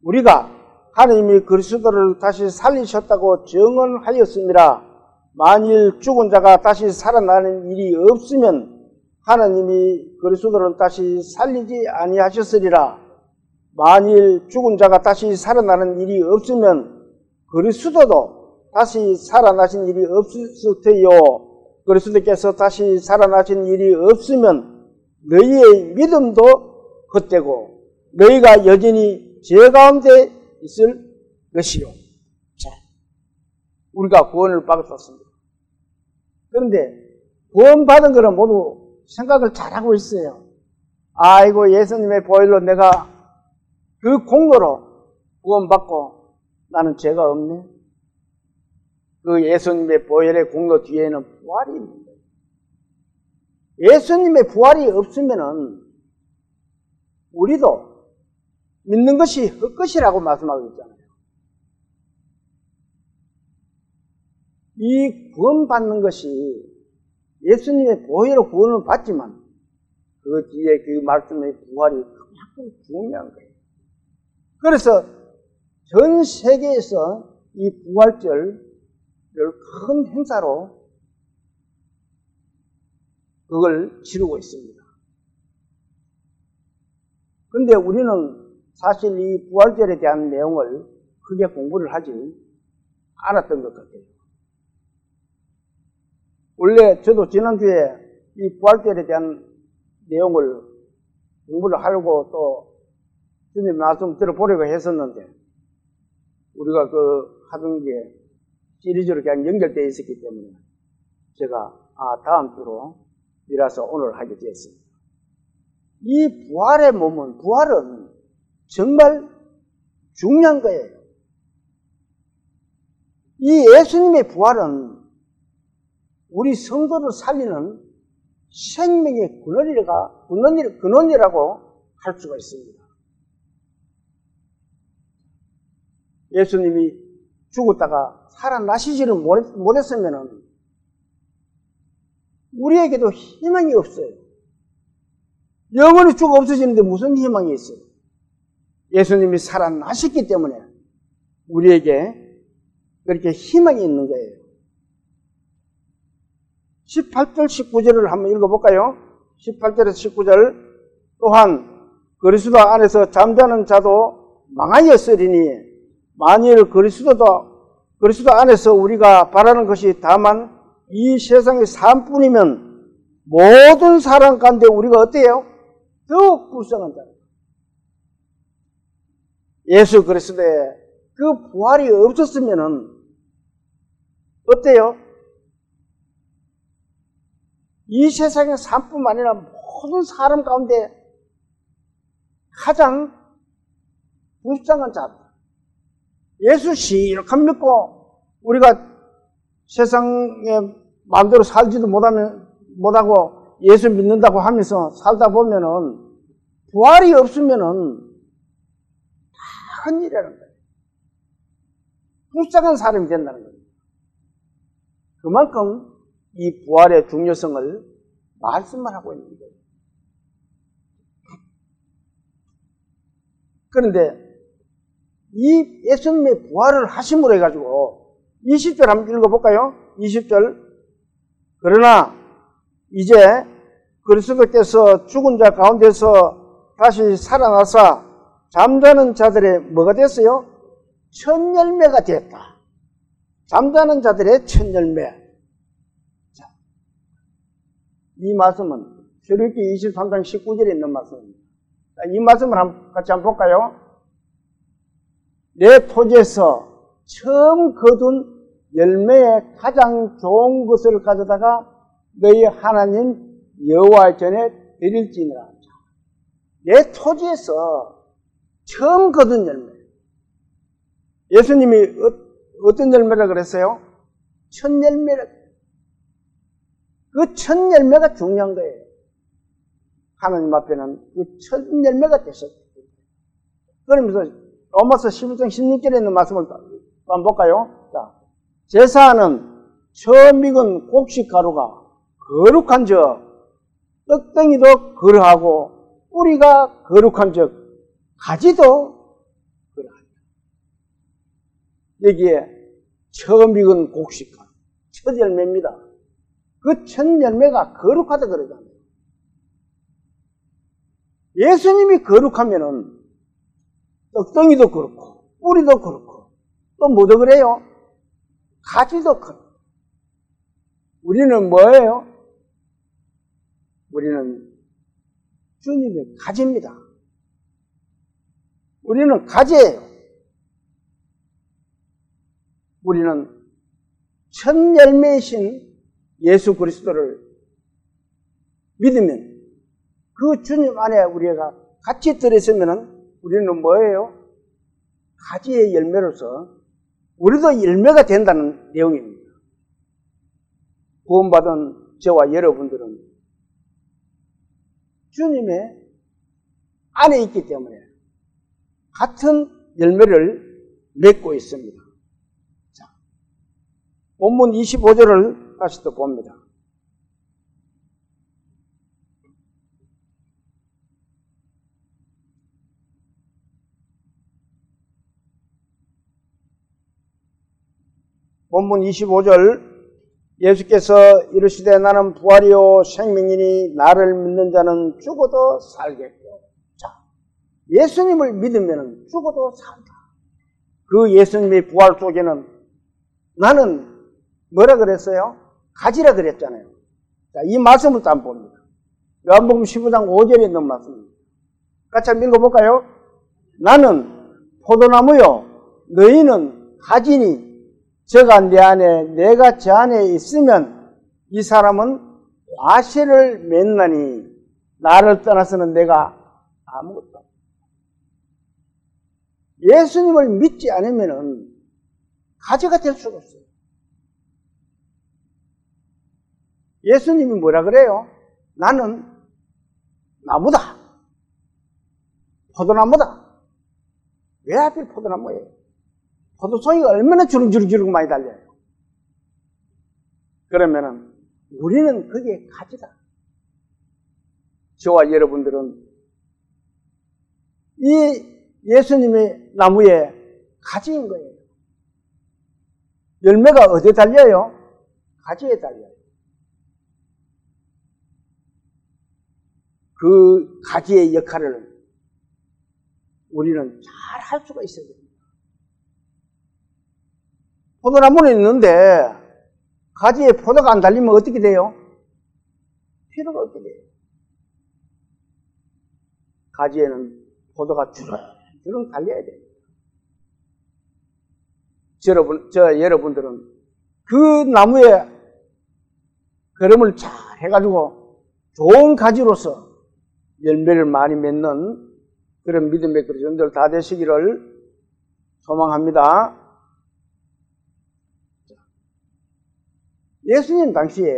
우리가 하나님이 그리스도를 다시 살리셨다고 증언하였습니다. 만일 죽은 자가 다시 살아나는 일이 없으면 하나님이 그리스도를 다시 살리지 아니하셨으리라. 만일 죽은 자가 다시 살아나는 일이 없으면 그리스도도 다시 살아나신 일이 없을 테요. 그리스도께서 다시 살아나신 일이 없으면 너희의 믿음도 헛되고 너희가 여전히 죄 가운데 있을 것이요. 자, 우리가 구원을 받았습니다. 그런데 구원받은 거는 모두 생각을 잘하고 있어요. 아이고, 예수님의 보혈로 내가 그 공로로 구원받고 나는 죄가 없네. 그 예수님의 보혈의 공로 뒤에는 부활이 있는 거예요. 예수님의 부활이 없으면은 우리도 믿는 것이 헛것이라고 말씀하고 있잖아요. 이 구원받는 것이 예수님의 보혈로 구원을 받지만 그 뒤에 그 말씀의 부활이 그만큼 중요한 거예요. 그래서 전 세계에서 이 부활절을 큰 행사로 그걸 치르고 있습니다. 그런데 우리는 사실 이 부활절에 대한 내용을 크게 공부를 하지 않았던 것 같아요. 원래 저도 지난주에 이 부활절에 대한 내용을 공부를 하려고 또 주님 말씀 들어보려고 했었는데 우리가 그 하던 게 시리즈로 그냥 연결되어 있었기 때문에 제가 다음 주로 미라서 오늘 하게 되었습니다. 이 부활의 몸은, 부활은 정말 중요한 거예요. 이 예수님의 부활은 우리 성도를 살리는 생명의 근원이라고 할 수가 있습니다. 예수님이 죽었다가 살아나시지를 못했으면 우리에게도 희망이 없어요. 영원히 죽어 없어지는데 무슨 희망이 있어요? 예수님이 살아나셨기 때문에 우리에게 그렇게 희망이 있는 거예요. 18절, 19절을 한번 읽어볼까요? 18절에서 19절 또한 그리스도 안에서 잠자는 자도 망하였으리니 만일 그리스도 안에서 우리가 바라는 것이 다만 이 세상의 삶뿐이면 모든 사람 가운데 우리가 어때요? 더욱 불쌍한 자예요. 예수 그리스도의 그 부활이 없었으면은 어때요? 이 세상의 삶뿐만 아니라 모든 사람 가운데 가장 불쌍한 자. 예수 시력한 믿고 우리가 세상에 마음대로 살지도 못하고 예수 믿는다고 하면서 살다 보면은 부활이 없으면은 다 큰일이라는 거예요. 불쌍한 사람이 된다는 거예요. 그만큼 이 부활의 중요성을 말씀을 하고 있는 거예요. 그런데 이 예수님의 부활을 하심으로 해가지고 20절 한번 읽어볼까요? 20절 그러나 이제 그리스도께서 죽은 자 가운데서 다시 살아나사 잠자는 자들의 뭐가 됐어요? 첫 열매가 됐다. 잠자는 자들의 첫 열매. 자, 이 말씀은 출애굽기 23장 19절에 있는 말씀입니다. 이 말씀을 같이 한번 볼까요? 내 토지에서 처음 거둔 열매의 가장 좋은 것을 가져다가 너희 하나님 여호와 전에 드릴지니라. 내 토지에서 처음 거둔 열매. 예수님이 어떤 열매라 그랬어요? 첫 열매라. 그 첫 열매가 중요한 거예요. 하나님 앞에는 그 첫 열매가 되셨어요. 그러면서 로마서 11장 16절에 있는 말씀을 한번 볼까요? 자, 제사하는 처음 익은 곡식 가루가 거룩한 적, 떡덩이도 그러하고 뿌리가 거룩한 적, 가지도 그러하다. 여기에 처음 익은 곡식 가루, 첫 열매입니다. 그 첫 열매가 거룩하다 그러잖아요. 예수님이 거룩하면은 떡덩이도 그렇고 뿌리도 그렇고 또 뭐도 그래요? 가지도 그렇고. 우리는 뭐예요? 우리는 주님의 가지입니다. 우리는 가지예요. 우리는 첫 열매이신 예수 그리스도를 믿으면 그 주님 안에 우리가 같이 들어있으면 우리는 뭐예요? 가지의 열매로서 우리도 열매가 된다는 내용입니다. 구원받은 저와 여러분들은 주님의 안에 있기 때문에 같은 열매를 맺고 있습니다. 자, 본문 25절을 다시 또 봅니다. 본문 25절 예수께서 이르시되 나는 부활이요 생명이니 나를 믿는 자는 죽어도 살겠고. 자, 예수님을 믿으면 죽어도 산다. 그 예수님의 부활 속에는 나는 뭐라 그랬어요? 가지라 그랬잖아요. 자, 이 말씀을 또 한번 봅니다. 요한복음 15장 5절에 있는 말씀입니다. 같이 한번 읽어볼까요? 나는 포도나무요 너희는 가지니 저가 내 안에 내가 저 안에 있으면 이 사람은 과실을 맺나니 나를 떠나서는 내가 아무것도 없다. 예수님을 믿지 않으면 가지가 될 수가 없어요. 예수님이 뭐라 그래요? 나는 나무다. 포도나무다. 왜 하필 포도나무예요? 포도송이가 얼마나 주렁주렁 많이 달려요. 그러면은 우리는 그게 가지다. 저와 여러분들은 이 예수님의 나무에 가지인 거예요. 열매가 어디에 달려요? 가지에 달려요. 그 가지의 역할을 우리는 잘 할 수가 있어야 됩니다. 포도나무는 있는데 가지에 포도가 안 달리면 어떻게 돼요? 필요가 없게 돼요. 가지에는 포도가 주렁주렁 달려야 돼요. 여러분들은 그 나무에 걸음을 잘 해가지고 좋은 가지로서 열매를 많이 맺는 그런 믿음의 그리스도인들 다 되시기를 소망합니다. 예수님 당시에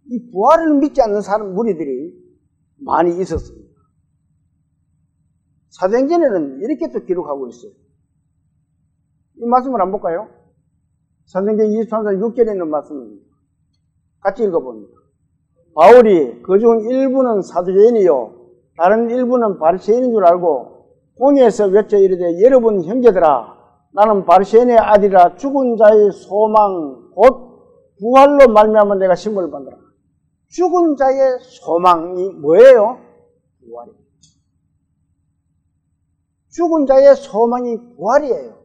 이 부활을 믿지 않는 사람 무리들이 많이 있었습니다. 사도행전에는 이렇게 또 기록하고 있어요. 이 말씀을 한번 볼까요? 사도행전 23장 6절에 있는 말씀입니다. 같이 읽어봅니다. 바울이 그중 일부는 사두개인이요 다른 일부는 바리새인인 줄 알고 공회에서 외쳐 이르되 여러분 형제들아 나는 바리새인의 아들이라 죽은 자의 소망 곧 부활로 말미암아 내가 심을 받노라. 죽은 자의 소망이 뭐예요? 부활이에요. 죽은 자의 소망이 부활이에요.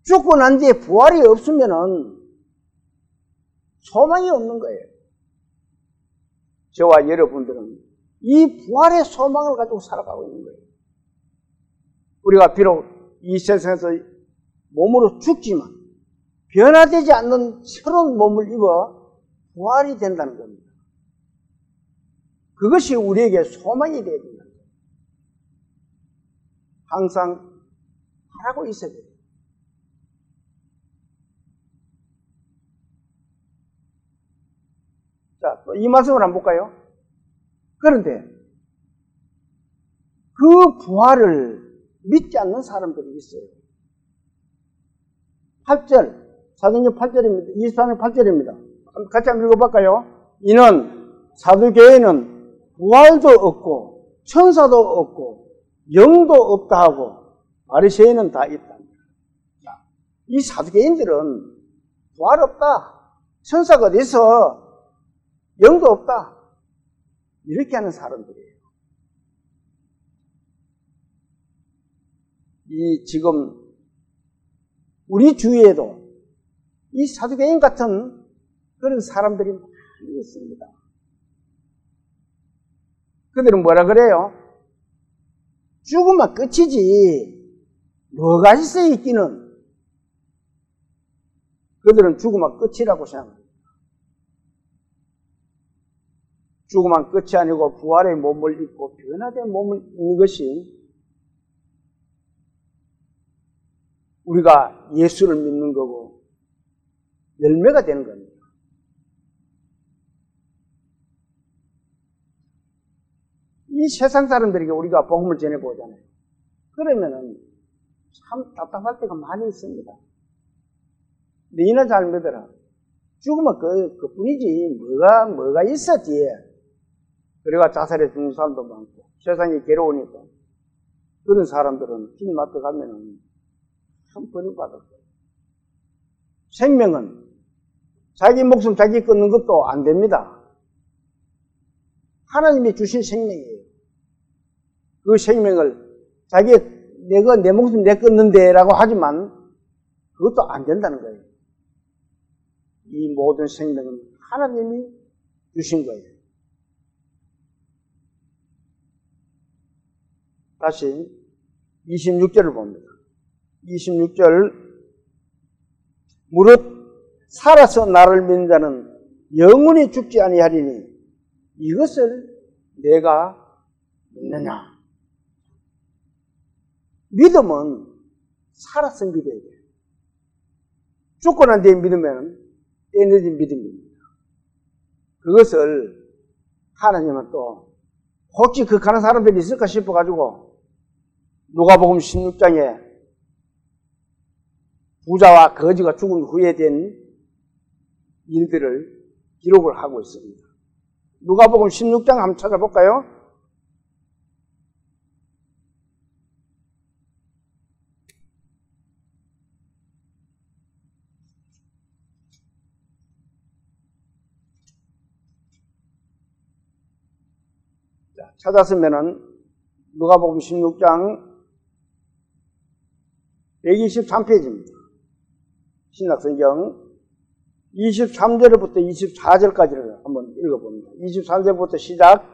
죽고 난 뒤에 부활이 없으면은 소망이 없는 거예요. 저와 여러분들은 이 부활의 소망을 가지고 살아가고 있는 거예요. 우리가 비록 이 세상에서 몸으로 죽지만 변화되지 않는 새로운 몸을 입어 부활이 된다는 겁니다. 그것이 우리에게 소망이 되어야 된다. 항상 바라고 있어야 돼요. 자, 또 이 말씀을 한번 볼까요? 그런데 그 부활을 믿지 않는 사람들이 있어요. 8절, 사도행전 8절입니다. 24장 8절입니다. 같이 한번 읽어볼까요? 이는 사두개인은 부활도 없고 천사도 없고 영도 없다 하고 바리새인은 다 있다. 자, 이 사두개인들은 부활 없다. 천사가 어디 있어? 영도 없다. 이렇게 하는 사람들이에요. 이 지금 우리 주위에도 이 사두개인 같은 그런 사람들이 많이 있습니다. 그들은 뭐라 그래요? 죽으면 끝이지 뭐가 있어 있기는. 그들은 죽으면 끝이라고 생각합니다. 죽음은 끝이 아니고 부활의 몸을 입고 변화된 몸을 입는 것이 우리가 예수를 믿는 거고 열매가 되는 겁니다. 이 세상 사람들에게 우리가 복음을 전해보잖아요. 그러면은 참 답답할 때가 많이 있습니다. 너희는 잘 믿어라. 죽으면 그뿐이지 뭐가 있어 뒤에. 그래가 자살해 죽는 사람도 많고 세상이 괴로우니까 그런 사람들은 주님 앞에 가면은 참 번역받을 거예요. 생명은 자기 목숨 자기 끊는 것도 안 됩니다. 하나님이 주신 생명이에요. 그 생명을 내가 내 목숨 내 끊는데 라고 하지만 그것도 안 된다는 거예요. 이 모든 생명은 하나님이 주신 거예요. 다시 26절을 봅니다. 26절 무릇 살아서 나를 믿는 자는 영원히 죽지 아니하리니 이것을 내가 믿느냐. 믿음은 살아서 믿어야 돼요. 죽고 난 뒤에 믿으면 에너지 믿음입니다. 그것을 하나님은 또 혹시 그 가는 사람들이 있을까 싶어가지고 누가복음 16장에 부자와 거지가 죽은 후에 된 일들을 기록을 하고 있습니다. 누가복음 16장 한번 찾아볼까요? 찾았으면은 누가복음 16장 123페이지입니다. 신약성경 23절부터 24절까지를 한번 읽어봅니다. 23절부터 시작.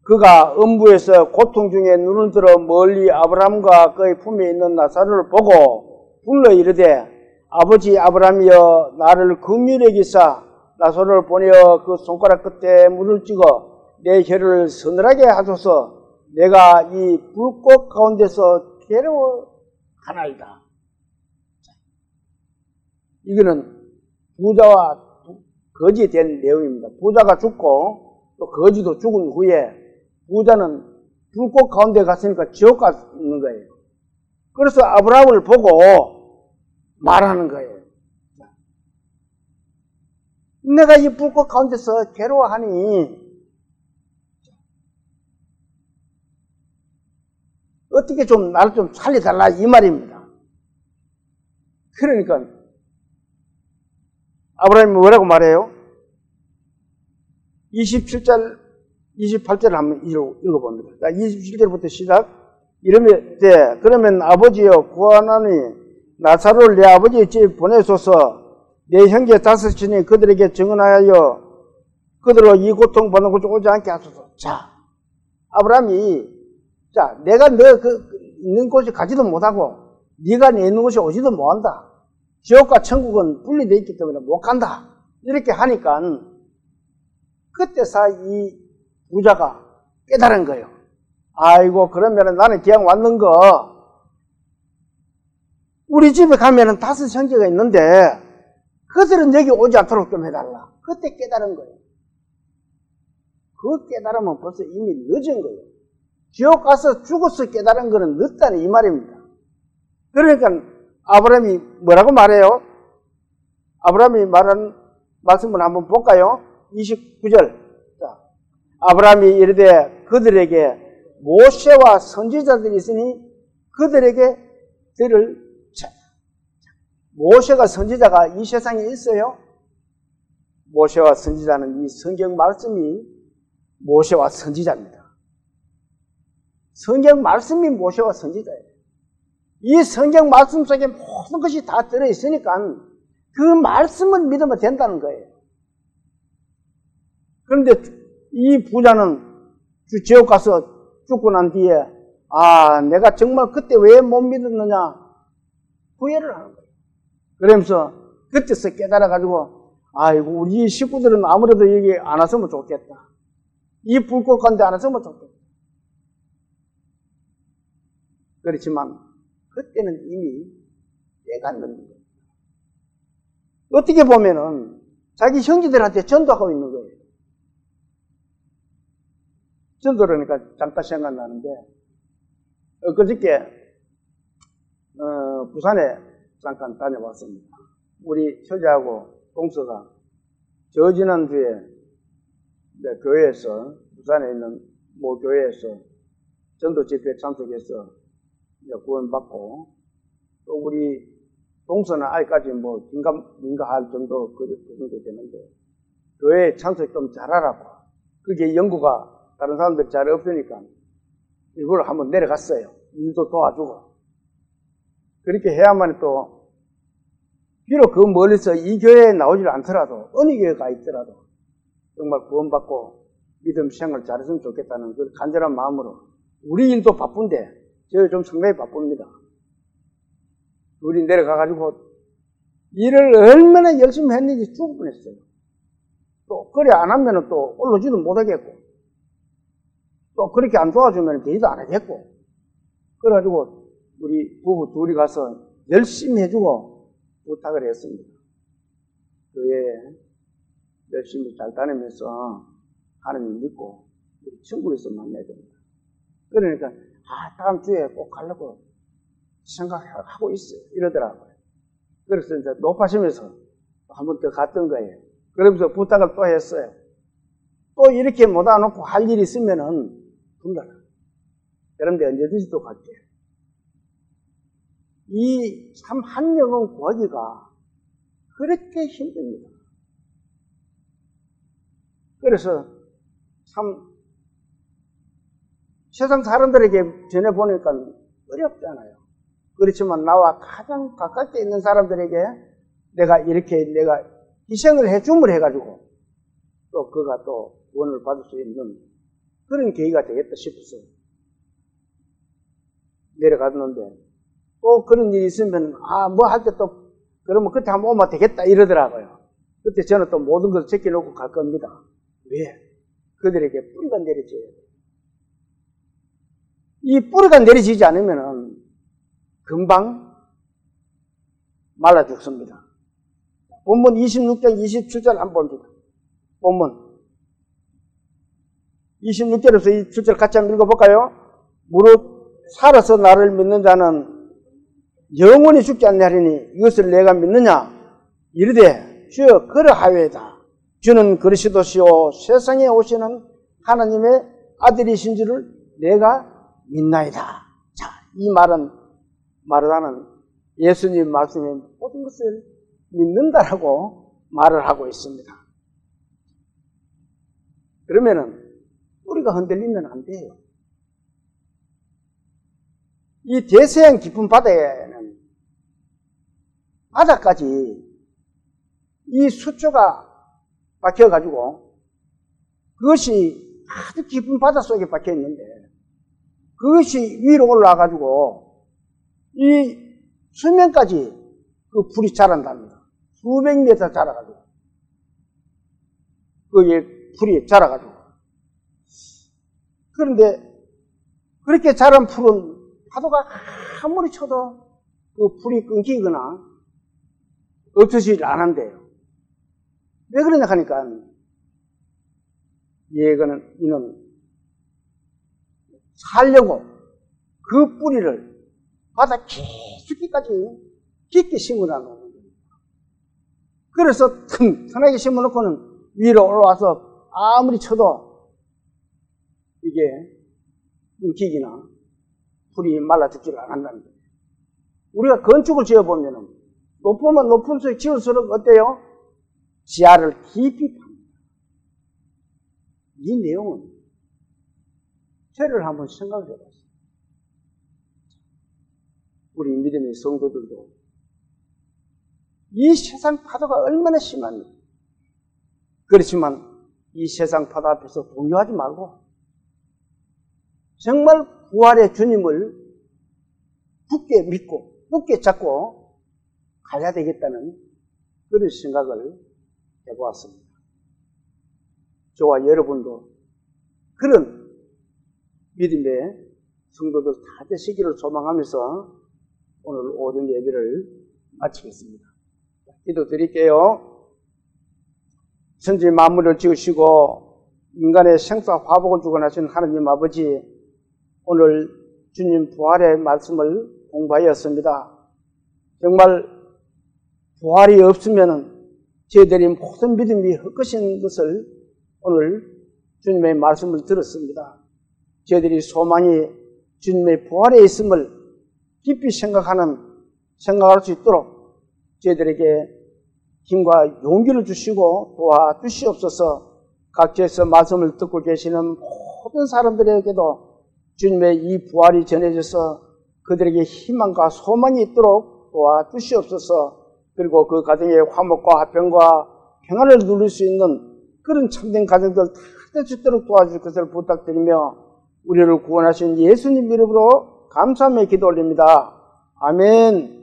그가 음부에서 고통 중에 눈을 들어 멀리 아브라함과 그의 품에 있는 나사로를 보고 불러 이르되 아버지 아브라함이여 나를 긍휼히 여기사 나사로를 보내어 그 손가락 끝에 물을 찍어 내 혀를 서늘하게 하소서. 내가 이 불꽃 가운데서 괴로워하나이다. 이거는 부자와 거지에 대한 내용입니다. 부자가 죽고 또 거지도 죽은 후에 부자는 불꽃 가운데 갔으니까 지옥 가는 거예요. 그래서 아브라함을 보고 말하는 거예요. 내가 이 불꽃 가운데서 괴로워하니 어떻게 좀 나를 좀 살려달라 이 말입니다. 그러니까 아브라함이 뭐라고 말해요? 27절, 28절을 한번 읽어봅니다. 27절부터 시작. 이러면 그러면 아버지여 구하나니 나사로를 내 아버지의 집에 보내소서. 내 형제 다섯이니 그들에게 증언하여 그들로 이 고통 받는 곳에 오지 않게 하소서. 자, 아브라함이 내가 너 있는 곳에 가지도 못하고 네가 내 있는 곳에 오지도 못한다. 지옥과 천국은 분리되어 있기 때문에 못 간다. 이렇게 하니까 그때서 이 부자가 깨달은 거예요. 아이고 그러면 나는 기왕 왔는 거 우리 집에 가면은 5 형제가 있는데 그들은 여기 오지 않도록 좀 해달라. 그때 깨달은 거예요. 그 깨달으면 벌써 이미 늦은 거예요. 지옥 가서 죽어서 깨달은 거는 늦다는 이 말입니다. 그러니까 아브라함이 뭐라고 말해요? 아브라함이 말한 말씀을 한번 볼까요? 29절. 자, 아브라함이 이르되 그들에게 모세와 선지자들이 있으니 그들에게 들을. 모세가 선지자가 이 세상에 있어요? 모세와 선지자는 이 성경 말씀이 모세와 선지자입니다. 성경 말씀이 모세와 선지자예요. 이 성경 말씀 속에 모든 것이 다 들어있으니까 그 말씀을 믿으면 된다는 거예요. 그런데 이 부자는 지옥 가서 죽고 난 뒤에 내가 정말 그때 왜 못 믿었느냐 후회를 하는 거예요. 그러면서 그때서 깨달아가지고 아이고 우리 식구들은 아무래도 여기 안 왔으면 좋겠다. 이 불꽃 가운데 안 왔으면 좋겠다. 그렇지만 그때는 이미 때가 늦는 거예요. 어떻게 보면은 자기 형제들한테 전도하고 있는 거예요. 전도라니까 잠깐 생각나는데 그저께 부산에 잠깐 다녀왔습니다. 우리 처제하고 동서가 저 지난주에 교회에서 부산에 있는 모 교회에서 전도 집회에 참석해서 구원받고 또 우리 동서는 아직까지 뭐 민가할 정도 그 정도 되는데 교회에 참석 좀 잘하라고 그게 연구가 다른 사람들 잘 없으니까 일부러 한번 내려갔어요. 일도 도와주고 그렇게 해야만 또 비록 그 멀리서 이 교회에 나오질 않더라도 어느 교회에 가 있더라도 정말 구원받고 믿음 생활 잘했으면 좋겠다는 그 간절한 마음으로 우리 일도 바쁜데 저희 좀 상당히 바쁩니다. 우리 내려가가지고 일을 얼마나 열심히 했는지 죽을 뻔했어요. 또 그래 안 하면은 또 올라오지도 못하겠고 또 그렇게 안 도와주면 되지도 않겠고 그래가지고 우리 부부 둘이 가서 열심히 해주고 부탁을 했습니다. 교회에 열심히 잘 다니면서 하나님 믿고 우리 친구에서 만나야 됩니다. 그러니까 다음 주에 꼭 가려고 생각하고 있어요. 이러더라고요. 그래서 이제 높아지면서 한 번 더 갔던 거예요. 그러면서 부탁을 또 했어요. 또 이렇게 못 와놓고 할 일이 있으면은 분달라. 여러분들 언제든지 또 갈게요. 이 참 한 영혼 구하기가 그렇게 힘듭니다. 그래서 참 세상 사람들에게 전해보니까 어렵잖아요. 그렇지만 나와 가장 가깝게 있는 사람들에게 내가 희생을 해줌을 해가지고 또 그가 또 구원을 받을 수 있는 그런 계기가 되겠다 싶어서 내려갔는데 또 그런 일이 있으면 뭐 할 때 또 그러면 그때 한번 오면 되겠다 이러더라고요. 그때 저는 또 모든 것을 제껴놓고 갈 겁니다. 왜? 그들에게 뿌리가 내려져야 돼요. 이 뿌리가 내려지지 않으면은 금방 말라 죽습니다. 본문 26장 27절 한번 봅니다. 본문 26절에서 27절 같이 한번 읽어볼까요? 무릇 살아서 나를 믿는 자는 영원히 죽지 않냐리니 이것을 내가 믿느냐? 이르되 주여 그러하외다. 주는 그리스도시요 세상에 오시는 하나님의 아들이신 줄을 내가 믿나이다. 자, 이 말은 마르다는 예수님 말씀에 모든 것을 믿는다라고 말을 하고 있습니다. 그러면은 우리가 흔들리면 안 돼요. 이 대서양 깊은 바다에는 바다까지 이 수초가 박혀가지고 그것이 아주 깊은 바다 속에 박혀 있는데 그것이 위로 올라와가지고 이 수면까지 그 불이 자란답니다. 수백 미터 자라가지고 그게 불이 자라가지고 그런데 그렇게 자란 풀은 파도가 아무리 쳐도 그 불이 끊기거나 없어지질 않은데요. 왜 그러냐 하니까 이는 살려고 그 뿌리를 바다 깊이까지 깊게 심어놔 놓는 겁니다. 그래서 튼튼하게 심어놓고는 위로 올라와서 아무리 쳐도 이게 끊기기나 불이 말라 죽지를 않는다는 거예요. 우리가 건축을 지어보면 높으면 높을수록 지을수록 어때요? 지하를 깊이 팝니다. 이 내용은 죄를 한번 생각해 봤어요. 우리 믿음의 성도들도 이 세상 파도가 얼마나 심합니까? 그렇지만 이 세상 파도 앞에서 동요하지 말고 정말 부활의 주님을 굳게 믿고 굳게 잡고 가야 되겠다는 그런 생각을 해보았습니다. 저와 여러분도 그런 믿음의 성도들 다 되시기를 소망하면서 오늘 오전 예배를 마치겠습니다. 기도드릴게요. 천지 만물을 지으시고 인간의 생사 화복을 주관하신 하나님 아버지, 오늘 주님 부활의 말씀을 공부하였습니다. 정말 부활이 없으면 저희들이 모든 믿음이 헛것인 것을 오늘 주님의 말씀을 들었습니다. 저희들이 소망이 주님의 부활에 있음을 깊이 생각할 수 있도록 저희들에게 힘과 용기를 주시고 도와주시옵소서. 각지에서 말씀을 듣고 계시는 모든 사람들에게도 주님의 이 부활이 전해져서 그들에게 희망과 소망이 있도록 도와주시옵소서. 그리고 그 가정의 화목과 화평과 평안을 누릴 수 있는 그런 참된 가정들 다 될 수 있도록 도와줄 것을 부탁드리며 우리를 구원하신 예수님 이름으로 감사하며 기도 올립니다. 아멘.